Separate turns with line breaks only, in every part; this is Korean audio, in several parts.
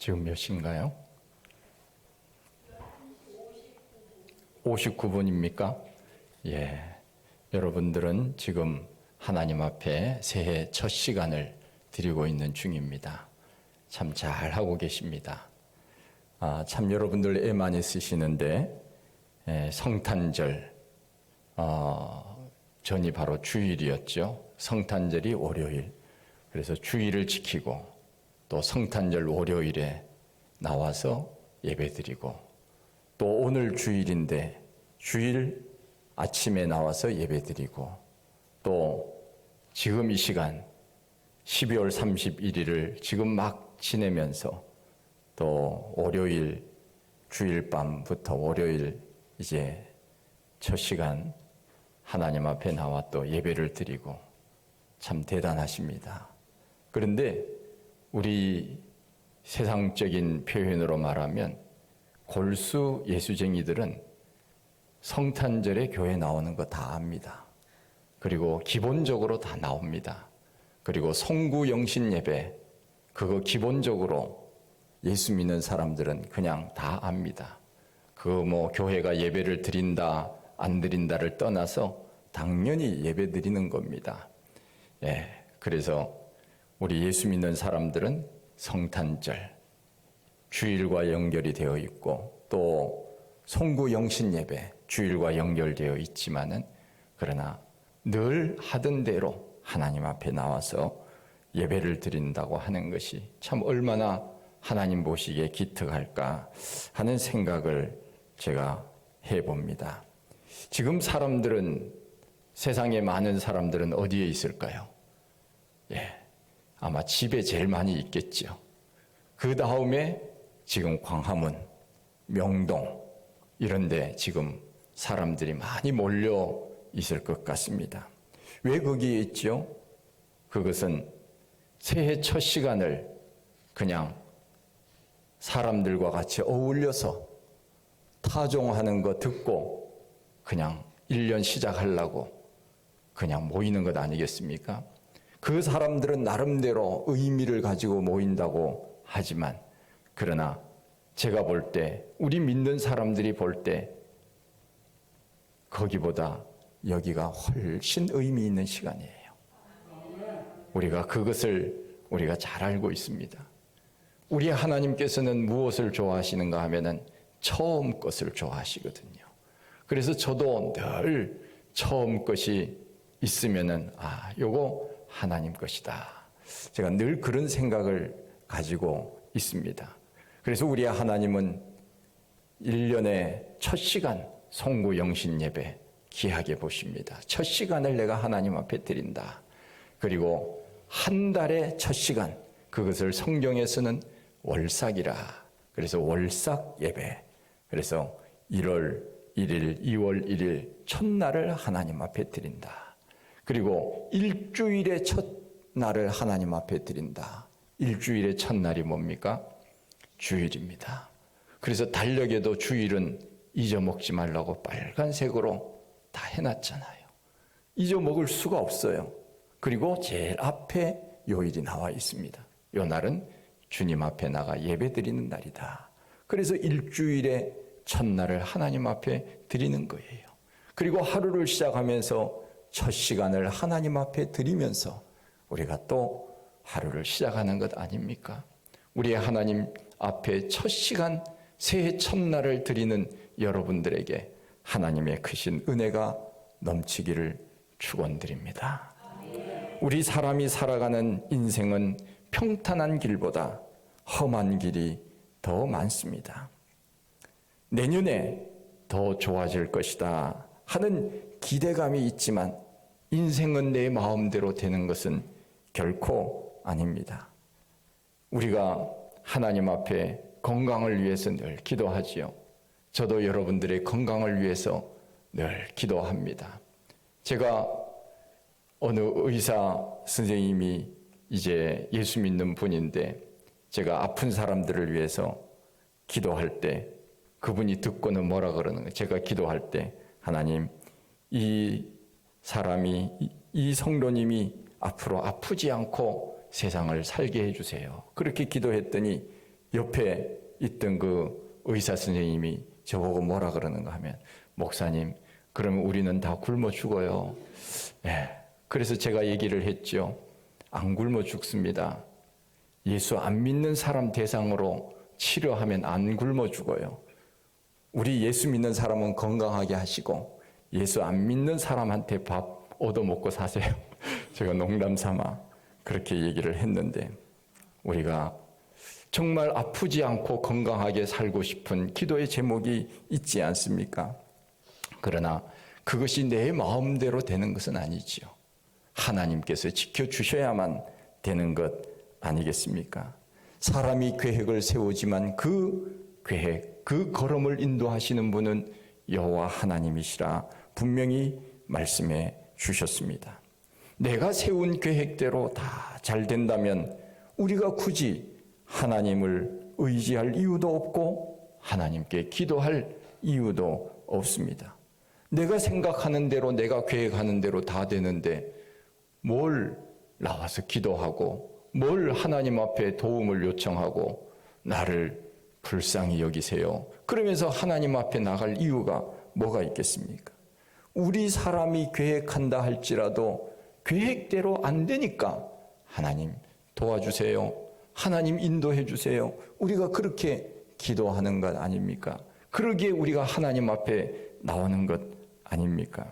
지금 몇 시인가요? 59분입니까? 예. 여러분들은 지금 하나님 앞에 새해 첫 시간을 드리고 있는 중입니다. 참 잘하고 계십니다. 참 여러분들 애 많이 쓰시는데, 성탄절, 전이 바로 주일이었죠. 성탄절이 월요일. 그래서 주일을 지키고 또 성탄절 월요일에 나와서 예배드리고 또 오늘 주일인데 주일 아침에 나와서 예배드리고 또 지금 이 시간 12월 31일을 지금 막 지내면서 또 월요일 주일 밤부터 월요일 이제 첫 시간 하나님 앞에 나와 또 예배를 드리고 참 대단하십니다. 그런데 우리 세상적인 표현으로 말하면 골수 예수쟁이들은 성탄절에 교회 나오는 거 다 압니다. 그리고 기본적으로 다 나옵니다. 그리고 성구 영신 예배 그거 기본적으로 예수 믿는 사람들은 그냥 다 압니다. 교회가 예배를 드린다 안 드린다를 떠나서 당연히 예배 드리는 겁니다. 그래서 우리 예수 믿는 사람들은 성탄절, 주일과 연결이 되어 있고 또 송구 영신 예배, 주일과 연결되어 있지만은 그러나 늘 하던 대로 하나님 앞에 나와서 예배를 드린다고 하는 것이 참 얼마나 하나님 보시기에 기특할까 하는 생각을 제가 해봅니다. 지금 세상에 많은 사람들은 어디에 있을까요? 아마 집에 제일 많이 있겠죠. 그 다음에 지금 광화문, 명동 이런 데 지금 사람들이 많이 몰려 있을 것 같습니다. 왜 거기에 있죠? 그것은 새해 첫 시간을 그냥 사람들과 같이 어울려서 타종하는 거 듣고 그냥 1년 시작하려고 그냥 모이는 것 아니겠습니까? 그 사람들은 나름대로 의미를 가지고 모인다고 하지만 그러나 제가 볼 때 우리 믿는 사람들이 볼 때 거기보다 여기가 훨씬 의미 있는 시간이에요. 우리가 그것을 우리가 잘 알고 있습니다. 우리 하나님께서는 무엇을 좋아하시는가 하면은 처음 것을 좋아하시거든요. 그래서 저도 늘 처음 것이 있으면은 요거 하나님 것이다. 제가 늘 그런 생각을 가지고 있습니다. 그래서 우리 하나님은 1년의 첫 시간 송구 영신 예배 귀하게 보십니다. 첫 시간을 내가 하나님 앞에 드린다. 그리고 한 달의 첫 시간 그것을 성경에서는 월삭이라. 그래서 월삭 예배. 그래서 1월 1일, 2월 1일 첫날을 하나님 앞에 드린다. 그리고 일주일의 첫날을 하나님 앞에 드린다. 일주일의 첫날이 뭡니까? 주일입니다. 그래서 달력에도 주일은 잊어먹지 말라고 빨간색으로 다 해놨잖아요. 잊어먹을 수가 없어요. 그리고 제일 앞에 요일이 나와 있습니다. 요 날은 주님 앞에 나가 예배 드리는 날이다. 그래서 일주일의 첫날을 하나님 앞에 드리는 거예요. 그리고 하루를 시작하면서 첫 시간을 하나님 앞에 드리면서 우리가 또 하루를 시작하는 것 아닙니까? 우리의 하나님 앞에 첫 시간 새해 첫날을 드리는 여러분들에게 하나님의 크신 은혜가 넘치기를 축원드립니다. 우리 사람이 살아가는 인생은 평탄한 길보다 험한 길이 더 많습니다. 내년에 더 좋아질 것이다 하는 기대감이 있지만 인생은 내 마음대로 되는 것은 결코 아닙니다. 우리가 하나님 앞에 건강을 위해서 늘 기도하지요. 저도 여러분들의 건강을 위해서 늘 기도합니다. 제가 어느 의사 선생님이 이제 예수 믿는 분인데 제가 아픈 사람들을 위해서 기도할 때 그분이 듣고는 뭐라 그러는 거예요. 제가 기도할 때 하나님 이 사람이 이 성도님이 앞으로 아프지 않고 세상을 살게 해주세요. 그렇게 기도했더니 옆에 있던 그 의사 선생님이 저보고 뭐라 그러는가 하면, 목사님, 그러면 우리는 다 굶어 죽어요. 예. 그래서 제가 얘기를 했죠. 안 굶어 죽습니다. 예수 안 믿는 사람 대상으로 치료하면 안 굶어 죽어요. 우리 예수 믿는 사람은 건강하게 하시고 예수 안 믿는 사람한테 밥 얻어먹고 사세요. 제가 농담 삼아 그렇게 얘기를 했는데, 우리가 정말 아프지 않고 건강하게 살고 싶은 기도의 제목이 있지 않습니까? 그러나 그것이 내 마음대로 되는 것은 아니지요. 하나님께서 지켜주셔야만 되는 것 아니겠습니까? 사람이 계획을 세우지만 그 계획, 그 걸음을 인도하시는 분은 여호와 하나님이시라 분명히 말씀해 주셨습니다. 내가 세운 계획대로 다 잘 된다면 우리가 굳이 하나님을 의지할 이유도 없고 하나님께 기도할 이유도 없습니다. 내가 생각하는 대로, 내가 계획하는 대로 다 되는데 뭘 나와서 기도하고 뭘 하나님 앞에 도움을 요청하고 나를 불쌍히 여기세요, 그러면서 하나님 앞에 나갈 이유가 뭐가 있겠습니까? 우리 사람이 계획한다 할지라도 계획대로 안 되니까 하나님 도와주세요, 하나님 인도해 주세요, 우리가 그렇게 기도하는 것 아닙니까? 그러기에 우리가 하나님 앞에 나오는 것 아닙니까?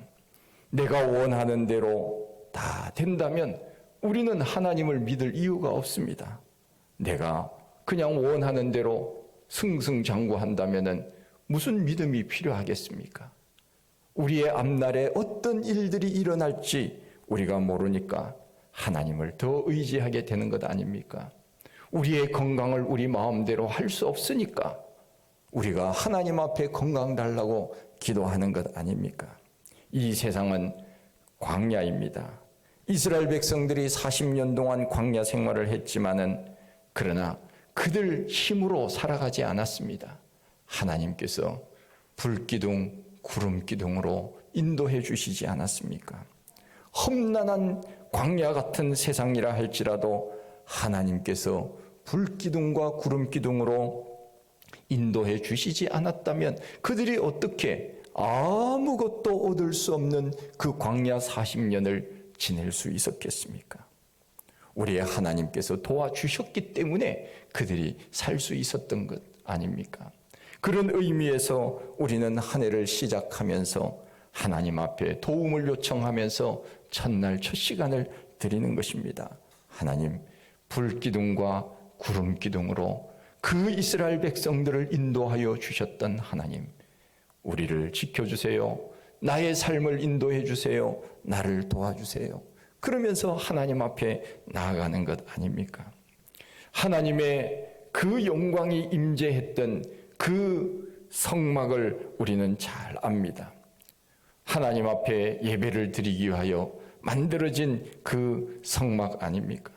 내가 원하는 대로 다 된다면 우리는 하나님을 믿을 이유가 없습니다. 내가 그냥 원하는 대로 승승장구한다면 무슨 믿음이 필요하겠습니까? 우리의 앞날에 어떤 일들이 일어날지 우리가 모르니까 하나님을 더 의지하게 되는 것 아닙니까? 우리의 건강을 우리 마음대로 할 수 없으니까 우리가 하나님 앞에 건강 달라고 기도하는 것 아닙니까? 이 세상은 광야입니다. 이스라엘 백성들이 40년 동안 광야 생활을 했지만은 그러나 그들 힘으로 살아가지 않았습니다. 하나님께서 불기둥, 구름기둥으로 인도해 주시지 않았습니까? 험난한 광야 같은 세상이라 할지라도 하나님께서 불기둥과 구름기둥으로 인도해 주시지 않았다면 그들이 어떻게 아무것도 얻을 수 없는 그 광야 40년을 지낼 수 있었겠습니까? 우리의 하나님께서 도와주셨기 때문에 그들이 살 수 있었던 것 아닙니까? 그런 의미에서 우리는 한 해를 시작하면서 하나님 앞에 도움을 요청하면서 첫날 첫 시간을 드리는 것입니다. 하나님, 불기둥과 구름기둥으로 그 이스라엘 백성들을 인도하여 주셨던 하나님, 우리를 지켜주세요. 나의 삶을 인도해 주세요. 나를 도와주세요. 그러면서 하나님 앞에 나아가는 것 아닙니까? 하나님의 그 영광이 임재했던 그 성막을 우리는 잘 압니다. 하나님 앞에 예배를 드리기 위하여 만들어진 그 성막 아닙니까?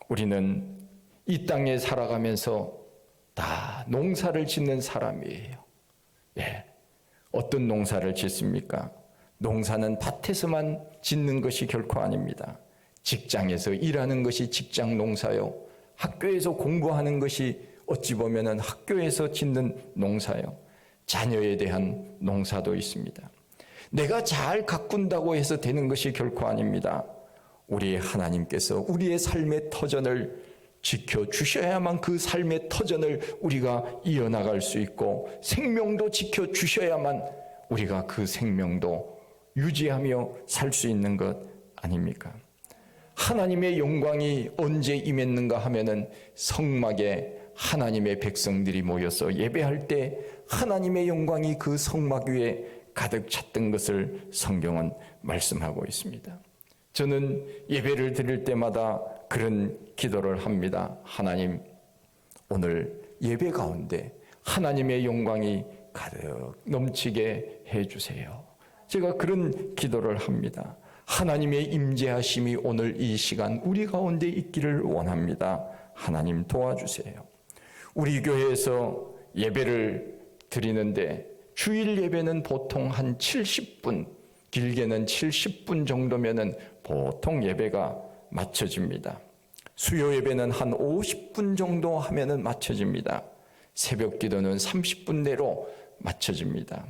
우리는 이 땅에 살아가면서 다 농사를 짓는 사람이에요. 예. 어떤 농사를 짓습니까? 농사는 밭에서만 짓는 것이 결코 아닙니다. 직장에서 일하는 것이 직장 농사요. 학교에서 공부하는 것이 어찌 보면 학교에서 짓는 농사요. 자녀에 대한 농사도 있습니다. 내가 잘 가꾼다고 해서 되는 것이 결코 아닙니다. 우리 하나님께서 우리의 삶의 터전을 지켜주셔야만 그 삶의 터전을 우리가 이어나갈 수 있고, 생명도 지켜주셔야만 우리가 그 생명도 유지하며 살 수 있는 것 아닙니까? 하나님의 영광이 언제 임했는가 하면은 성막에 하나님의 백성들이 모여서 예배할 때 하나님의 영광이 그 성막 위에 가득 찼던 것을 성경은 말씀하고 있습니다. 저는 예배를 드릴 때마다 그런 기도를 합니다. 하나님, 오늘 예배 가운데 하나님의 영광이 가득 넘치게 해주세요. 제가 그런 기도를 합니다. 하나님의 임재하심이 오늘 이 시간 우리 가운데 있기를 원합니다. 하나님 도와주세요. 우리 교회에서 예배를 드리는데 주일 예배는 보통 한 70분, 길게는 70분 정도면은 보통 예배가 마쳐집니다. 수요 예배는 한 50분 정도 하면은 마쳐집니다. 새벽 기도는 30분 내로 마쳐집니다.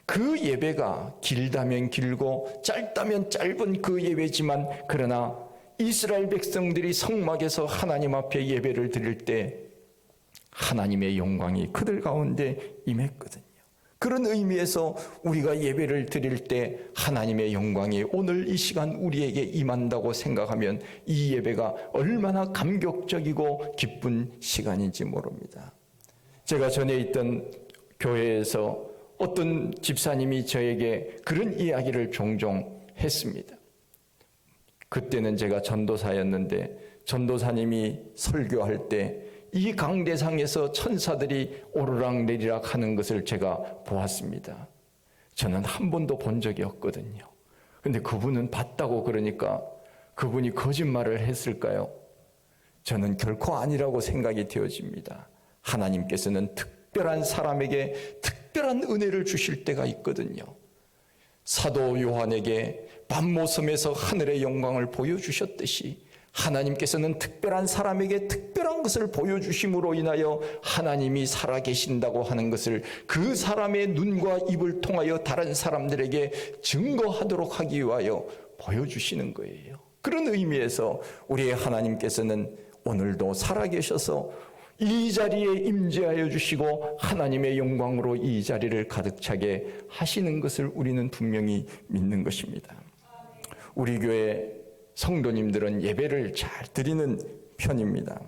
그 예배가 길다면 길고 짧다면 짧은 그 예배지만, 그러나 이스라엘 백성들이 성막에서 하나님 앞에 예배를 드릴 때 하나님의 영광이 그들 가운데 임했거든요. 그런 의미에서 우리가 예배를 드릴 때 하나님의 영광이 오늘 이 시간 우리에게 임한다고 생각하면 이 예배가 얼마나 감격적이고 기쁜 시간인지 모릅니다. 제가 전에 있던 교회에서 어떤 집사님이 저에게 그런 이야기를 종종 했습니다. 그때는 제가 전도사였는데 전도사님이 설교할 때 이 강대상에서 천사들이 오르락내리락 하는 것을 제가 보았습니다. 저는 한 번도 본 적이 없거든요. 근데 그분은 봤다고 그러니까 그분이 거짓말을 했을까요? 저는 결코 아니라고 생각이 되어집니다. 하나님께서는 특별한 사람에게 특별한 은혜를 주실 때가 있거든요. 사도 요한에게 밤모섬에서 하늘의 영광을 보여주셨듯이 하나님께서는 특별한 사람에게 특별한 것을 보여주심으로 인하여 하나님이 살아계신다고 하는 것을 그 사람의 눈과 입을 통하여 다른 사람들에게 증거하도록 하기 위하여 보여주시는 거예요. 그런 의미에서 우리의 하나님께서는 오늘도 살아계셔서 이 자리에 임재하여 주시고 하나님의 영광으로 이 자리를 가득 차게 하시는 것을 우리는 분명히 믿는 것입니다. 우리 교회 성도님들은 예배를 잘 드리는 편입니다.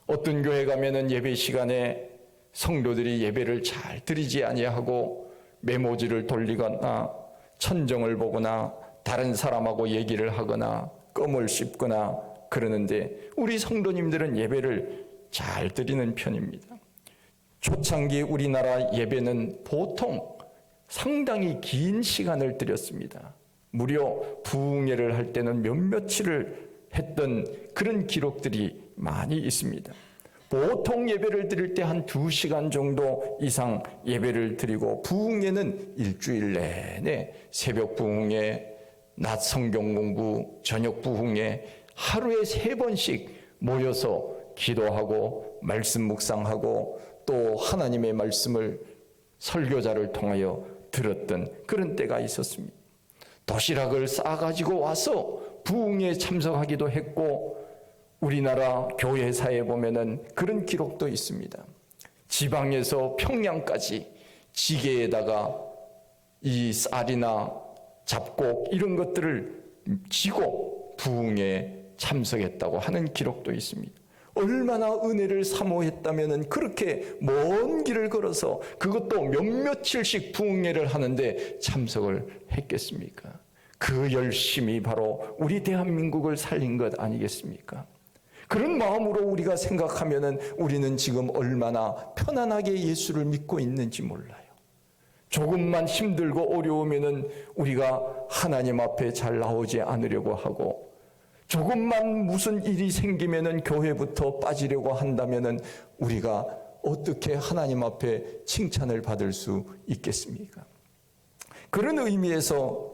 어떤 교회 가면은 예배 시간에 성도들이 예배를 잘 드리지 아니하고 메모지를 돌리거나 천정을 보거나 다른 사람하고 얘기를 하거나 껌을 씹거나 그러는데, 우리 성도님들은 예배를 잘 드리는 편입니다. 초창기 우리나라 예배는 보통 상당히 긴 시간을 드렸습니다. 무려 부흥회를 할 때는 몇 며칠을 했던 그런 기록들이 많이 있습니다. 보통 예배를 드릴 때 한 2시간 정도 이상 예배를 드리고, 부흥회는 일주일 내내 새벽 부흥회, 낮 성경 공부, 저녁 부흥회 하루에 3번씩 모여서 기도하고 말씀 묵상하고 또 하나님의 말씀을 설교자를 통하여 들었던 그런 때가 있었습니다. 도시락을 싸가지고 와서 부흥회에 참석하기도 했고, 우리나라 교회사에 보면은 그런 기록도 있습니다. 지방에서 평양까지 지게에다가 이 쌀이나 잡곡 이런 것들을 지고 부흥회에 참석했다고 하는 기록도 있습니다. 얼마나 은혜를 사모했다면은 그렇게 먼 길을 걸어서 그것도 몇 며칠씩 부흥회를 하는데 참석을 했겠습니까? 그 열심이 바로 우리 대한민국을 살린 것 아니겠습니까? 그런 마음으로 우리가 생각하면은 우리는 지금 얼마나 편안하게 예수를 믿고 있는지 몰라요. 조금만 힘들고 어려우면은 우리가 하나님 앞에 잘 나오지 않으려고 하고, 조금만 무슨 일이 생기면은 교회부터 빠지려고 한다면은 우리가 어떻게 하나님 앞에 칭찬을 받을 수 있겠습니까? 그런 의미에서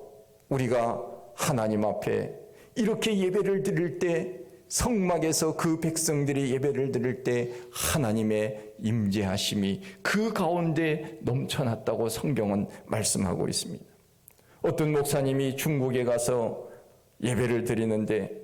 우리가 하나님 앞에 이렇게 예배를 드릴 때, 성막에서 그 백성들이 예배를 드릴 때 하나님의 임재하심이 그 가운데 넘쳐났다고 성경은 말씀하고 있습니다. 어떤 목사님이 중국에 가서 예배를 드리는데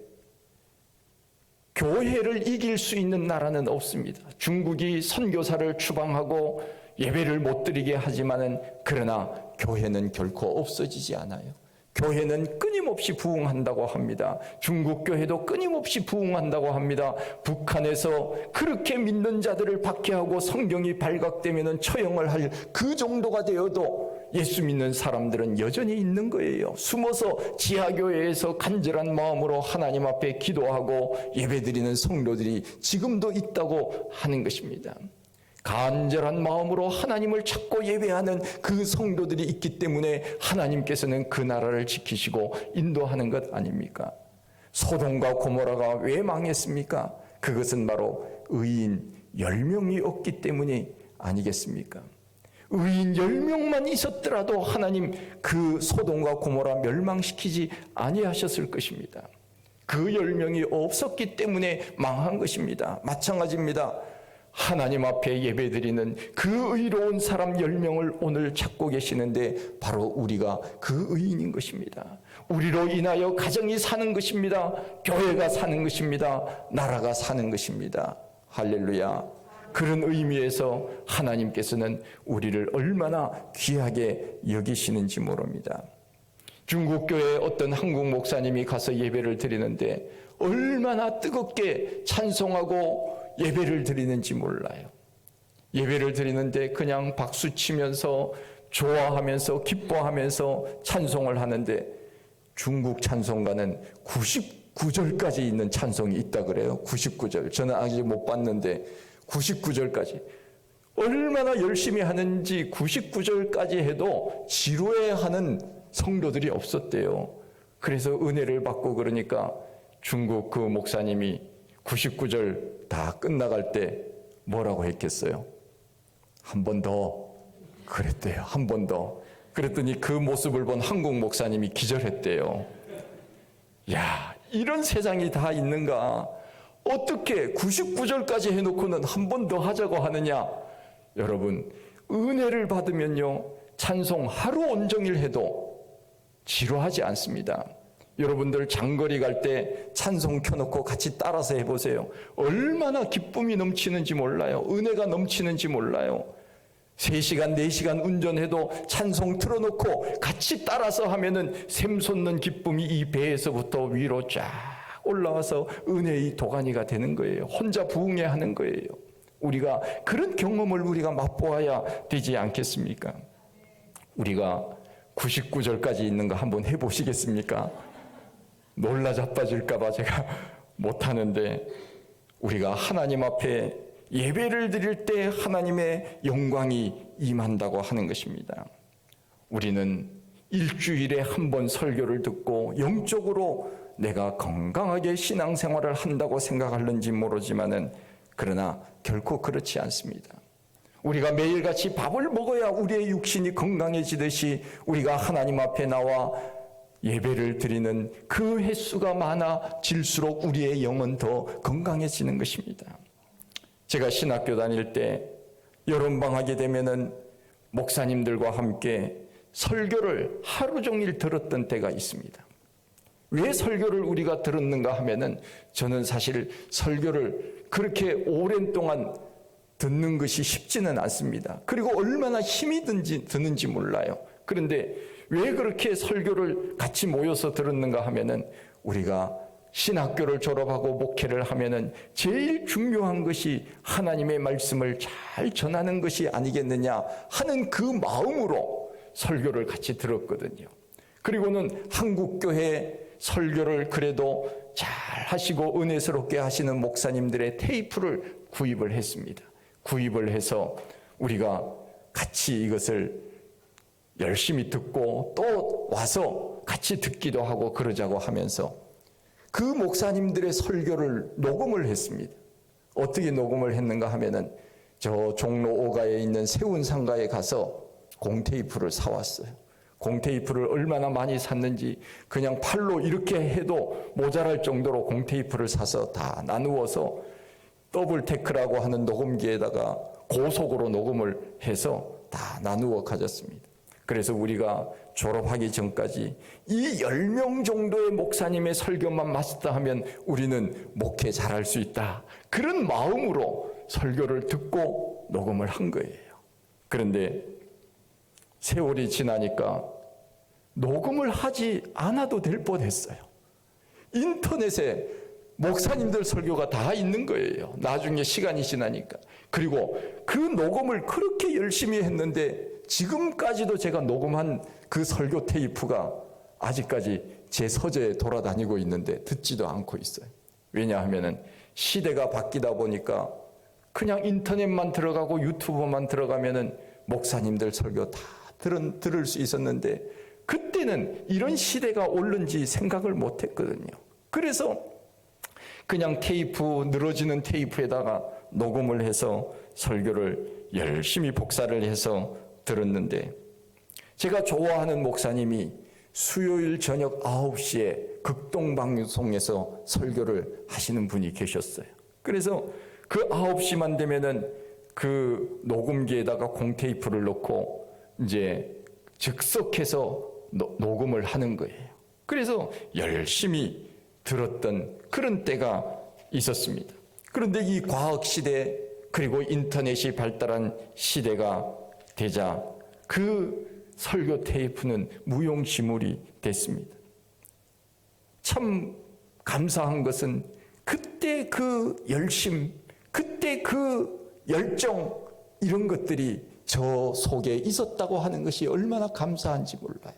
교회를 이길 수 있는 나라는 없습니다. 중국이 선교사를 추방하고 예배를 못 드리게 하지만은, 그러나 교회는 결코 없어지지 않아요. 교회는 끊임없이 부흥한다고 합니다. 중국 교회도 끊임없이 부흥한다고 합니다. 북한에서 그렇게 믿는 자들을 박해하고 성경이 발각되면은 처형을 할 그 정도가 되어도 예수 믿는 사람들은 여전히 있는 거예요. 숨어서 지하교회에서 간절한 마음으로 하나님 앞에 기도하고 예배드리는 성도들이 지금도 있다고 하는 것입니다. 간절한 마음으로 하나님을 찾고 예배하는 그 성도들이 있기 때문에 하나님께서는 그 나라를 지키시고 인도하는 것 아닙니까? 소돔과 고모라가 왜 망했습니까? 그것은 바로 의인 10명이 없기 때문이 아니겠습니까? 의인 10명만 있었더라도 하나님 그 소돔과 고모라 멸망시키지 아니하셨을 것입니다. 그 10명이 없었기 때문에 망한 것입니다. 마찬가지입니다. 하나님 앞에 예배드리는 그 의로운 사람 10명을 오늘 찾고 계시는데 바로 우리가 그 의인인 것입니다. 우리로 인하여 가정이 사는 것입니다. 교회가 사는 것입니다. 나라가 사는 것입니다. 할렐루야. 그런 의미에서 하나님께서는 우리를 얼마나 귀하게 여기시는지 모릅니다. 중국 교회에 어떤 한국 목사님이 가서 예배를 드리는데 얼마나 뜨겁게 찬송하고 예배를 드리는지 몰라요. 예배를 드리는데 그냥 박수 치면서 좋아하면서 기뻐하면서 찬송을 하는데 중국 찬송가는 99절까지 있는 찬송이 있다 그래요. 99절. 저는 아직 못 봤는데 99절까지. 얼마나 열심히 하는지 99절까지 해도 지루해하는 성도들이 없었대요. 그래서 은혜를 받고 그러니까 중국 그 목사님이 99절 다 끝나갈 때 뭐라고 했겠어요? 한 번 더 그랬대요. 한 번 더. 그랬더니 그 모습을 본 한국 목사님이 기절했대요. 야, 이런 세상이 다 있는가? 어떻게 99절까지 해놓고는 한 번 더 하자고 하느냐? 여러분, 은혜를 받으면요, 찬송 하루 온종일 해도 지루하지 않습니다. 여러분들 장거리 갈 때 찬송 켜놓고 같이 따라서 해보세요. 얼마나 기쁨이 넘치는지 몰라요. 은혜가 넘치는지 몰라요. 3시간, 4시간 운전해도 찬송 틀어놓고 같이 따라서 하면은 샘솟는 기쁨이 이 배에서부터 위로 쫙 올라와서 은혜의 도가니가 되는 거예요. 혼자 부흥해 하는 거예요. 우리가 그런 경험을 우리가 맛보아야 되지 않겠습니까? 우리가 99절까지 있는 거 한번 해보시겠습니까? 놀라 자빠질까봐 제가 못하는데 우리가 하나님 앞에 예배를 드릴 때 하나님의 영광이 임한다고 하는 것입니다. 우리는 일주일에 한 번 설교를 듣고 영적으로 내가 건강하게 신앙생활을 한다고 생각하는지 모르지만은 그러나 결코 그렇지 않습니다. 우리가 매일같이 밥을 먹어야 우리의 육신이 건강해지듯이 우리가 하나님 앞에 나와 예배를 드리는 그 횟수가 많아질수록 우리의 영은 더 건강해지는 것입니다. 제가 신학교 다닐 때 여름방학이 되면은 목사님들과 함께 설교를 하루 종일 들었던 때가 있습니다. 왜 설교를 우리가 들었는가 하면은 저는 사실 설교를 그렇게 오랜 동안 듣는 것이 쉽지는 않습니다. 그리고 얼마나 힘이 드는지 몰라요. 그런데 왜 그렇게 설교를 같이 모여서 들었는가 하면은 우리가 신학교를 졸업하고 목회를 하면은 제일 중요한 것이 하나님의 말씀을 잘 전하는 것이 아니겠느냐 하는 그 마음으로 설교를 같이 들었거든요. 그리고는 한국교회 설교를 그래도 잘 하시고 은혜스럽게 하시는 목사님들의 테이프를 구입을 했습니다. 구입을 해서 우리가 같이 이것을 열심히 듣고 또 와서 같이 듣기도 하고 그러자고 하면서 그 목사님들의 설교를 녹음을 했습니다. 어떻게 녹음을 했는가 하면은 저 종로 5가에 있는 세운상가에 가서 공테이프를 사왔어요. 공테이프를 얼마나 많이 샀는지 그냥 팔로 이렇게 해도 모자랄 정도로 공테이프를 사서 다 나누어서 더블 테크라고 하는 녹음기에다가 고속으로 녹음을 해서 다 나누어 가졌습니다. 그래서 우리가 졸업하기 전까지 이 10명 정도의 목사님의 설교만 마스터하면 우리는 목회 잘할 수 있다. 그런 마음으로 설교를 듣고 녹음을 한 거예요. 그런데 세월이 지나니까 녹음을 하지 않아도 될 뻔했어요. 인터넷에 목사님들 설교가 다 있는 거예요. 나중에 시간이 지나니까. 그리고 그 녹음을 그렇게 열심히 했는데 지금까지도 제가 녹음한 그 설교 테이프가 아직까지 제 서재에 돌아다니고 있는데 듣지도 않고 있어요. 왜냐하면 시대가 바뀌다 보니까 그냥 인터넷만 들어가고 유튜브만 들어가면은 목사님들 설교 다 들을 수 있었는데 그때는 이런 시대가 올는지 생각을 못 했거든요. 그래서 그냥 테이프, 늘어지는 테이프에다가 녹음을 해서 설교를 열심히 복사를 해서 들었는데 제가 좋아하는 목사님이 수요일 저녁 9시에 극동방송에서 설교를 하시는 분이 계셨어요. 그래서 그 9시만 되면은 그 녹음기에다가 공테이프를 넣고 이제 즉석해서 녹음을 하는 거예요. 그래서 열심히 들었던 그런 때가 있었습니다. 그런데 이 과학시대 그리고 인터넷이 발달한 시대가 되자 그 설교 테이프는 무용지물이 됐습니다. 참 감사한 것은 그때 그 열심, 그때 그 열정, 이런 것들이 저 속에 있었다고 하는 것이 얼마나 감사한지 몰라요.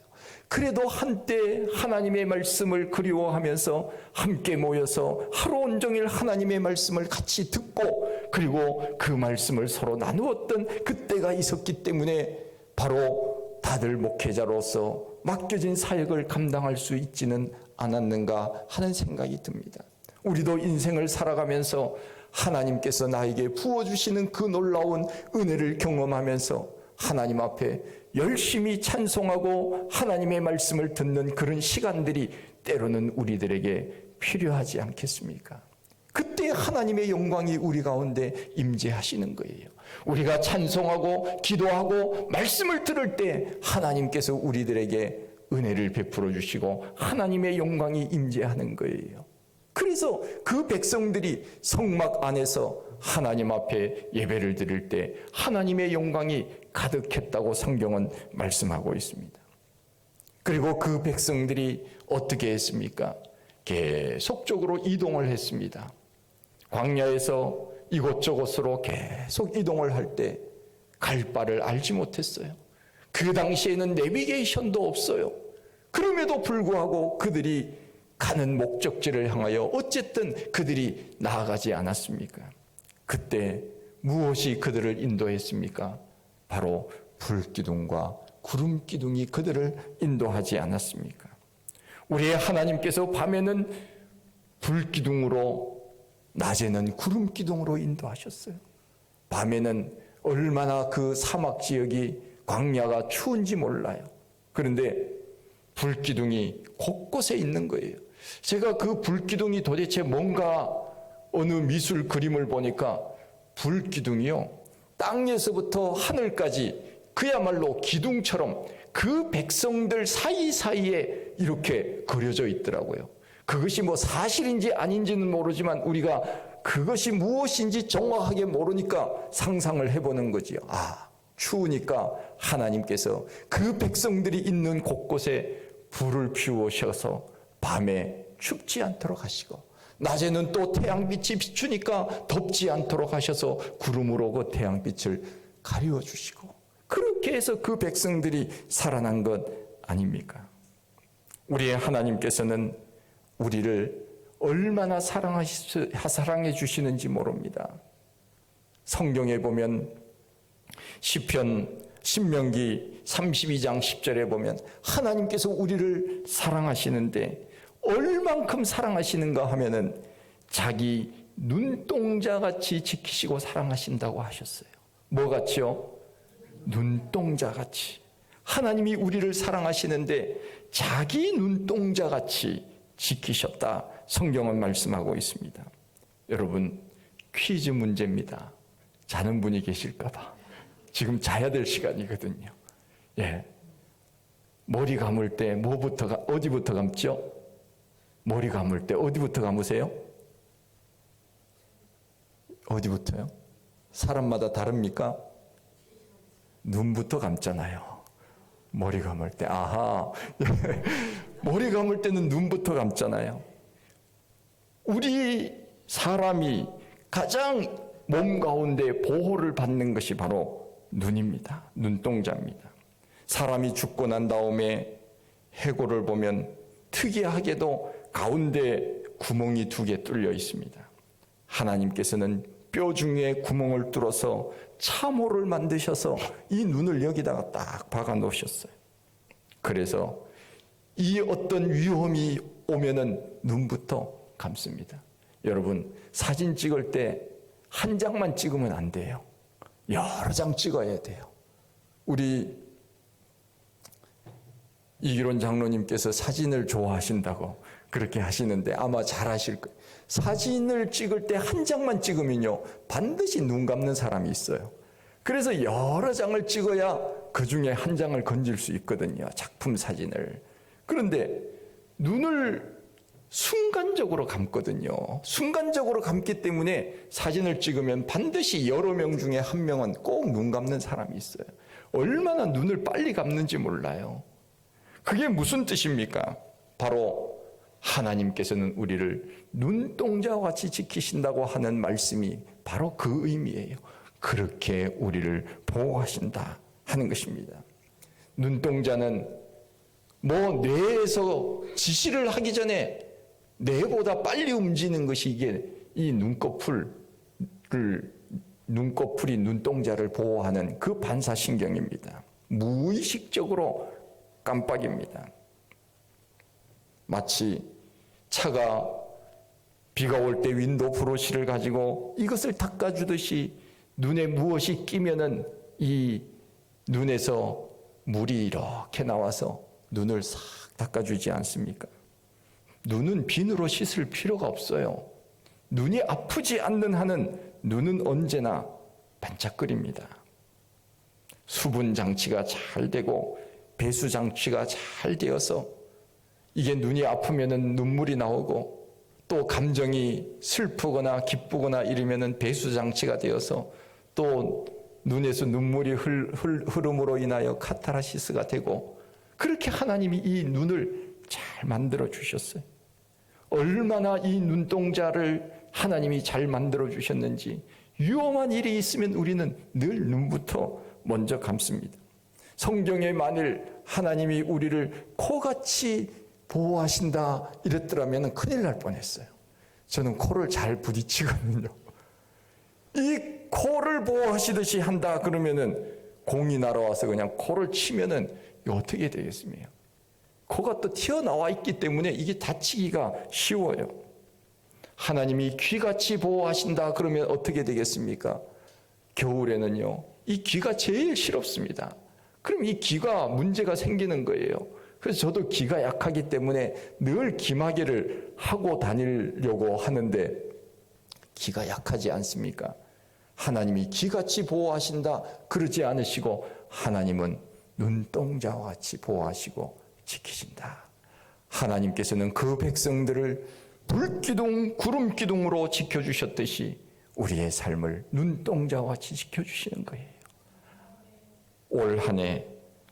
그래도 한때 하나님의 말씀을 그리워하면서 함께 모여서 하루 온종일 하나님의 말씀을 같이 듣고 그리고 그 말씀을 서로 나누었던 그때가 있었기 때문에 바로 다들 목회자로서 맡겨진 사역을 감당할 수 있지는 않았는가 하는 생각이 듭니다. 우리도 인생을 살아가면서 하나님께서 나에게 부어주시는 그 놀라운 은혜를 경험하면서 하나님 앞에 열심히 찬송하고 하나님의 말씀을 듣는 그런 시간들이 때로는 우리들에게 필요하지 않겠습니까? 그때 하나님의 영광이 우리 가운데 임재하시는 거예요. 우리가 찬송하고 기도하고 말씀을 들을 때 하나님께서 우리들에게 은혜를 베풀어 주시고 하나님의 영광이 임재하는 거예요. 그래서 그 백성들이 성막 안에서 하나님 앞에 예배를 드릴 때 하나님의 영광이 가득했다고 성경은 말씀하고 있습니다. 그리고 그 백성들이 어떻게 했습니까? 계속적으로 이동을 했습니다. 광야에서 이곳저곳으로 계속 이동을 할 때 갈 바를 알지 못했어요. 그 당시에는 내비게이션도 없어요. 그럼에도 불구하고 그들이 가는 목적지를 향하여 어쨌든 그들이 나아가지 않았습니까? 그때 무엇이 그들을 인도했습니까? 바로 불기둥과 구름기둥이 그들을 인도하지 않았습니까? 우리의 하나님께서 밤에는 불기둥으로 낮에는 구름기둥으로 인도하셨어요. 밤에는 얼마나 그 사막 지역이 광야가 추운지 몰라요. 그런데 불기둥이 곳곳에 있는 거예요. 제가 그 불기둥이 도대체 뭔가 어느 미술 그림을 보니까 불기둥이요, 땅에서부터 하늘까지 그야말로 기둥처럼 그 백성들 사이사이에 이렇게 그려져 있더라고요. 그것이 뭐 사실인지 아닌지는 모르지만 우리가 그것이 무엇인지 정확하게 모르니까 상상을 해보는 거지요. 아, 추우니까 하나님께서 그 백성들이 있는 곳곳에 불을 피우셔서 밤에 춥지 않도록 하시고 낮에는 또 태양빛이 비추니까 덥지 않도록 하셔서 구름으로 그 태양빛을 가리워 주시고 그렇게 해서 그 백성들이 살아난 것 아닙니까? 우리의 하나님께서는 우리를 얼마나 사랑해 주시는지 모릅니다. 성경에 보면 신명기 32장 10절에 보면 하나님께서 우리를 사랑하시는데 얼만큼 사랑하시는가 하면은 자기 눈동자같이 지키시고 사랑하신다고 하셨어요. 뭐같이요? 눈동자같이. 하나님이 우리를 사랑하시는데 자기 눈동자같이 지키셨다. 성경은 말씀하고 있습니다. 여러분, 퀴즈 문제입니다. 자는 분이 계실까 봐. 지금 자야 될 시간이거든요. 예. 머리 감을 때 어디부터 감죠? 머리 감을 때 어디부터 감으세요? 어디부터요? 사람마다 다릅니까? 눈부터 감잖아요. 머리 감을 때. 아하. 머리 감을 때는 눈부터 감잖아요. 우리 사람이 가장 몸 가운데 보호를 받는 것이 바로 눈입니다. 눈동자입니다. 사람이 죽고 난 다음에 해골을 보면 특이하게도 가운데 구멍이 2개 뚫려 있습니다. 하나님께서는 뼈 중에 구멍을 뚫어서 참호를 만드셔서 이 눈을 여기다가 딱 박아 놓으셨어요. 그래서 이 어떤 위험이 오면은 눈부터 감습니다. 여러분, 사진 찍을 때 한 장만 찍으면 안 돼요. 여러 장 찍어야 돼요. 우리 이기론 장로님께서 사진을 좋아하신다고 그렇게 하시는데 아마 잘 아실 거예요. 사진을 찍을 때 한 장만 찍으면요, 반드시 눈 감는 사람이 있어요. 그래서 여러 장을 찍어야 그 중에 한 장을 건질 수 있거든요, 작품 사진을. 그런데 눈을 순간적으로 감거든요. 순간적으로 감기 때문에 사진을 찍으면 반드시 여러 명 중에 한 명은 꼭 눈 감는 사람이 있어요. 얼마나 눈을 빨리 감는지 몰라요. 그게 무슨 뜻입니까? 바로 하나님께서는 우리를 눈동자와 같이 지키신다고 하는 말씀이 바로 그 의미예요. 그렇게 우리를 보호하신다 하는 것입니다. 눈동자는 뇌에서 지시를 하기 전에 뇌보다 빨리 움직이는 것이 이게 이 눈꺼풀이 눈동자를 보호하는 그 반사신경입니다. 무의식적으로 깜빡입니다. 마치 차가 비가 올 때 윈도우 브러쉬를 가지고 이것을 닦아주듯이 눈에 무엇이 끼면은 이 눈에서 물이 이렇게 나와서 눈을 싹 닦아주지 않습니까? 눈은 비누로 씻을 필요가 없어요. 눈이 아프지 않는 한은 눈은 언제나 반짝거립니다. 수분 장치가 잘 되고 배수 장치가 잘 되어서 이게 눈이 아프면은 눈물이 나오고 또 감정이 슬프거나 기쁘거나 이러면은 배수 장치가 되어서 또 눈에서 눈물이 흐름으로 인하여 카타르시스가 되고, 그렇게 하나님이 이 눈을 잘 만들어 주셨어요. 얼마나 이 눈동자를 하나님이 잘 만들어 주셨는지, 위험한 일이 있으면 우리는 늘 눈부터 먼저 감습니다. 성경에 만일 하나님이 우리를 코같이 보호하신다 이랬더라면 큰일 날 뻔했어요. 저는 코를 잘 부딪히거든요. 이 코를 보호하시듯이 한다 그러면은 공이 날아와서 그냥 코를 치면은 어떻게 되겠습니까? 코가 또 튀어나와 있기 때문에 이게 다치기가 쉬워요. 하나님이 귀같이 보호하신다 그러면 어떻게 되겠습니까? 겨울에는요, 이 귀가 제일 싫습니다. 그럼 이 귀가 문제가 생기는 거예요. 그래서 저도 귀가 약하기 때문에 늘 귀마개를 하고 다니려고 하는데 귀가 약하지 않습니까? 하나님이 귀같이 보호하신다 그러지 않으시고 하나님은 눈동자와 같이 보호하시고 지키신다. 하나님께서는 그 백성들을 불기둥 구름기둥으로 지켜주셨듯이 우리의 삶을 눈동자와 같이 지켜주시는 거예요. 올 한 해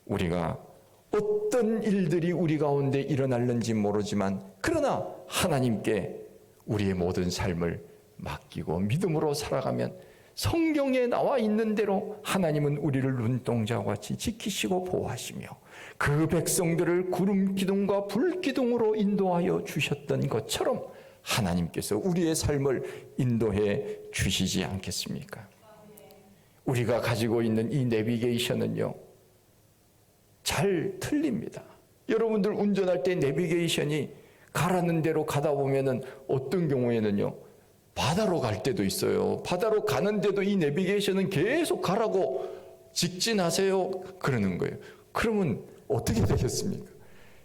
우리가 어떤 일들이 우리 가운데 일어날는지 모르지만 그러나 하나님께 우리의 모든 삶을 맡기고 믿음으로 살아가면 성경에 나와 있는 대로 하나님은 우리를 눈동자와 같이 지키시고 보호하시며 그 백성들을 구름 기둥과 불 기둥으로 인도하여 주셨던 것처럼 하나님께서 우리의 삶을 인도해 주시지 않겠습니까? 우리가 가지고 있는 이 내비게이션은요, 잘 틀립니다. 여러분들 운전할 때 내비게이션이 가라는 대로 가다 보면은 어떤 경우에는요, 바다로 갈 때도 있어요. 바다로 가는데도 이 내비게이션은 계속 가라고 직진하세요 그러는 거예요. 그러면 어떻게 되겠습니까?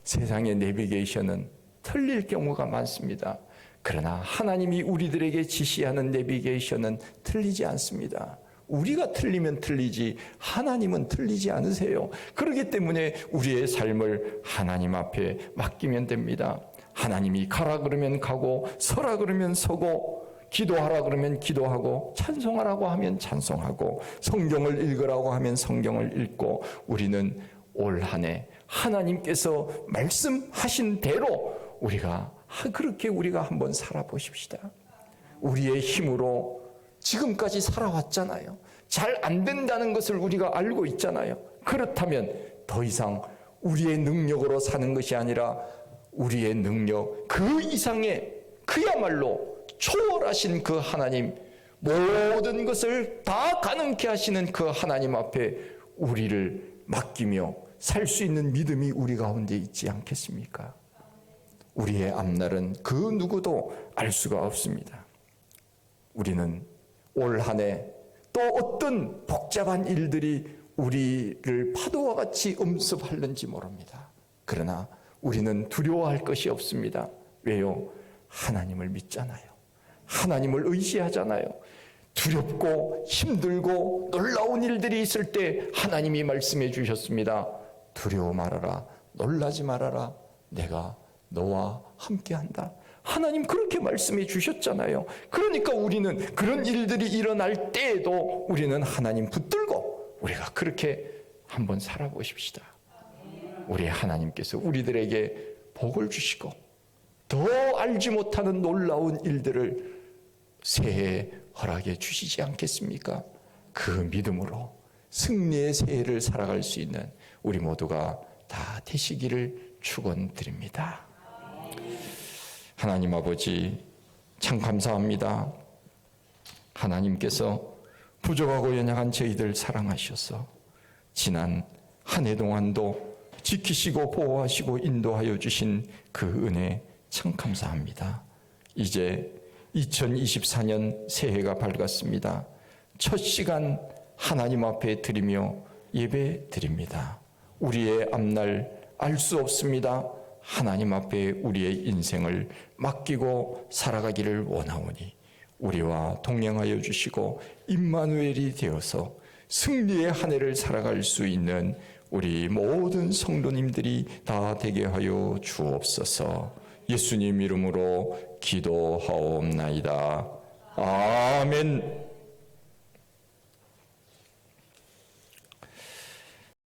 세상의 내비게이션은 틀릴 경우가 많습니다. 그러나 하나님이 우리들에게 지시하는 내비게이션은 틀리지 않습니다. 우리가 틀리면 틀리지 하나님은 틀리지 않으세요. 그렇기 때문에 우리의 삶을 하나님 앞에 맡기면 됩니다. 하나님이 가라 그러면 가고 서라 그러면 서고 기도하라 그러면 기도하고 찬송하라고 하면 찬송하고 성경을 읽으라고 하면 성경을 읽고 우리는 올 한 해 하나님께서 말씀하신 대로 그렇게 우리가 한번 살아보십시다. 우리의 힘으로 지금까지 살아왔잖아요. 잘 안 된다는 것을 우리가 알고 있잖아요. 그렇다면 더 이상 우리의 능력으로 사는 것이 아니라 우리의 능력 그 이상의 그야말로 초월하신 그 하나님, 모든 것을 다 가능케 하시는 그 하나님 앞에 우리를 맡기며 살 수 있는 믿음이 우리 가운데 있지 않겠습니까? 우리의 앞날은 그 누구도 알 수가 없습니다. 우리는 올 한 해 또 어떤 복잡한 일들이 우리를 파도와 같이 엄습하는지 모릅니다. 그러나 우리는 두려워할 것이 없습니다. 왜요? 하나님을 믿잖아요. 하나님을 의지하잖아요. 두렵고 힘들고 놀라운 일들이 있을 때 하나님이 말씀해 주셨습니다. 두려워 말아라. 놀라지 말아라. 내가 너와 함께한다. 하나님 그렇게 말씀해 주셨잖아요. 그러니까 우리는 그런 일들이 일어날 때에도 우리는 하나님 붙들고 우리가 그렇게 한번 살아보십시다. 우리 하나님께서 우리들에게 복을 주시고 더 알지 못하는 놀라운 일들을 새해에 허락해 주시지 않겠습니까? 그 믿음으로 승리의 새해를 살아갈 수 있는 우리 모두가 다 되시기를 축원드립니다. 하나님 아버지 참 감사합니다. 하나님께서 부족하고 연약한 저희들 사랑하셔서 지난 한 해 동안도 지키시고 보호하시고 인도하여 주신 그 은혜 참 감사합니다. 이제 2024년 새해가 밝았습니다. 첫 시간 하나님 앞에 드리며 예배 드립니다. 우리의 앞날 알 수 없습니다. 하나님 앞에 우리의 인생을 맡기고 살아가기를 원하오니 우리와 동행하여 주시고 임마누엘이 되어서 승리의 한 해를 살아갈 수 있는 우리 모든 성도님들이 다 되게 하여 주옵소서. 예수님 이름으로 기도하옵나이다. 아멘.